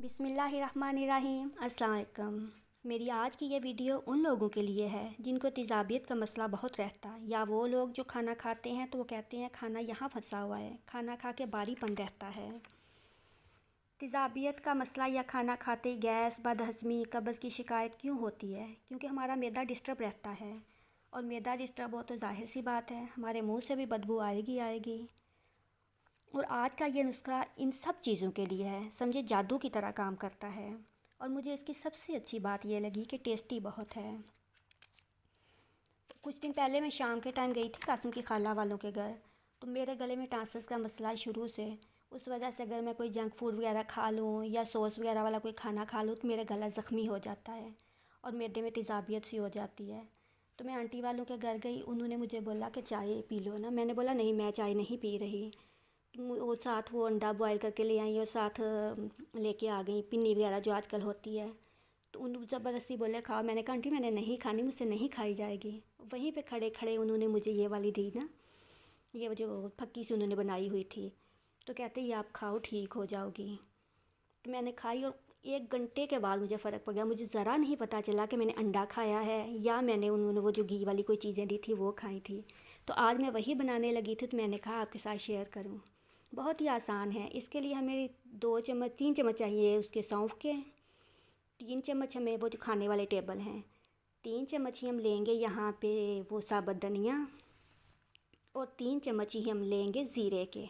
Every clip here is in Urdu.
بسم اللہ الرحمن الرحیم۔ السلام علیکم۔ میری آج کی یہ ویڈیو ان لوگوں کے لیے ہے جن کو تیزابیت کا مسئلہ بہت رہتا ہے، یا وہ لوگ جو کھانا کھاتے ہیں تو وہ کہتے ہیں کھانا یہاں پھنسا ہوا ہے، کھانا کھا کے باری پن رہتا ہے۔ تیزابیت کا مسئلہ یا کھانا کھاتے ہی گیس، بد ہضمی، قبض کی شکایت کیوں ہوتی ہے؟ کیونکہ ہمارا معدہ ڈسٹرب رہتا ہے، اور معدہ ڈسٹرب ہو تو ظاہر سی بات ہے ہمارے منہ سے بھی بدبو آئے گی۔ اور آج کا یہ نسخہ ان سب چیزوں کے لیے ہے، سمجھے جادو کی طرح کام کرتا ہے۔ اور مجھے اس کی سب سے اچھی بات یہ لگی کہ ٹیسٹی بہت ہے۔ کچھ دن پہلے میں شام کے ٹائم گئی تھی قاسم کی خالہ والوں کے گھر، تو میرے گلے میں ٹانسس کا مسئلہ شروع سے، اس وجہ سے اگر میں کوئی جنک فوڈ وغیرہ کھا لوں یا سوس وغیرہ والا کوئی کھانا کھا لوں تو میرا گلا زخمی ہو جاتا ہے اور معدے میں تیزابیت سی ہو جاتی ہے۔ تو میں آنٹی والوں کے گھر گئی، انہوں نے مجھے بولا کہ چائے پی لو نا۔ میں نے بولا نہیں، میں چائے نہیں پی رہی۔ وہ ساتھ وہ انڈا بوائل کر کے لے آئیں اور ساتھ لے کے آ گئیں پنی وغیرہ جو آج کل ہوتی ہے، تو ان زبردستی بولے کھاؤ۔ میں نے کہا آنٹی میں نے نہیں کھانی، مجھ سے نہیں کھائی جائے گی۔ وہیں پہ کھڑے کھڑے انہوں نے مجھے یہ والی دی نا، یہ جو پھکی سی انہوں نے بنائی ہوئی تھی، تو کہتے یہ آپ کھاؤ ٹھیک ہو جاؤ گی۔ تو میں نے کھائی اور 1 گھنٹے کے بعد مجھے فرق پڑ گیا۔ مجھے ذرا نہیں پتہ چلا کہ میں نے انڈا کھایا ہے یا میں نے انہوں نے وہ جو گھی والی کوئی چیزیں دی تھی وہ کھائی تھی۔ تو آج میں وہی بنانے لگی تھی، تو میں نے کہا آپ کے ساتھ شیئر کروں۔ بہت ہی آسان ہے۔ اس کے لیے ہمیں 3 چمچ چاہیے اس کے سونف کے، 3 چمچ ہمیں وہ جو کھانے والے ٹیبل ہیں، 3 چمچ ہی ہم لیں گے یہاں پہ وہ ثابت دھنیا، اور 3 چمچ ہی ہم لیں گے زیرے کے۔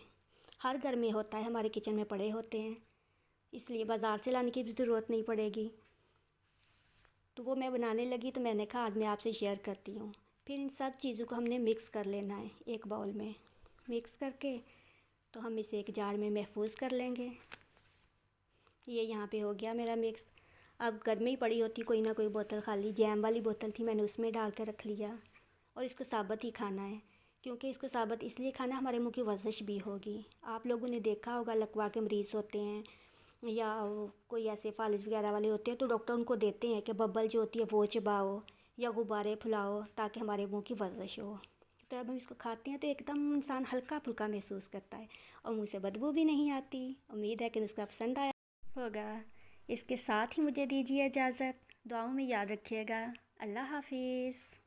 ہر گھر میں ہوتا ہے، ہمارے کچن میں پڑے ہوتے ہیں، اس لیے بازار سے لانے کی بھی ضرورت نہیں پڑے گی۔ تو وہ میں بنانے لگی تو میں نے کہا آج میں آپ سے شیئر کرتی ہوں۔ پھر ان سب چیزوں کو ہم نے مکس کر لینا ہے ایک باؤل میں۔ مکس کر کے تو ہم اسے ایک جار میں محفوظ کر لیں گے۔ یہ یہاں پہ ہو گیا میرا مکس۔ اب گھر میں ہی پڑی ہوتی کوئی نہ کوئی بوتل، خالی جیم والی بوتل تھی، میں نے اس میں ڈال کے رکھ لیا۔ اور اس کو ثابت ہی کھانا ہے، کیونکہ اس کو ثابت اس لیے کھانا ہمارے منہ کی ورزش بھی ہوگی۔ آپ لوگوں نے دیکھا ہوگا لکوا کے مریض ہوتے ہیں یا کوئی ایسے فالج وغیرہ والے ہوتے ہیں تو ڈاکٹر ان کو دیتے ہیں کہ ببل جو ہوتی ہے وہ چباؤ یا غبارے پھلاؤ تاکہ ہمارے منہ کی ورزش ہو۔ تو اب ہم اس کو کھاتے ہیں تو ایک دم انسان ہلکا پھلکا محسوس کرتا ہے اور منہ سے بدبو بھی نہیں آتی۔ امید ہے کہ اس کا پسند آیا ہوگا۔ اس کے ساتھ ہی مجھے دیجیے اجازت، دعاؤں میں یاد رکھیے گا۔ اللہ حافظ۔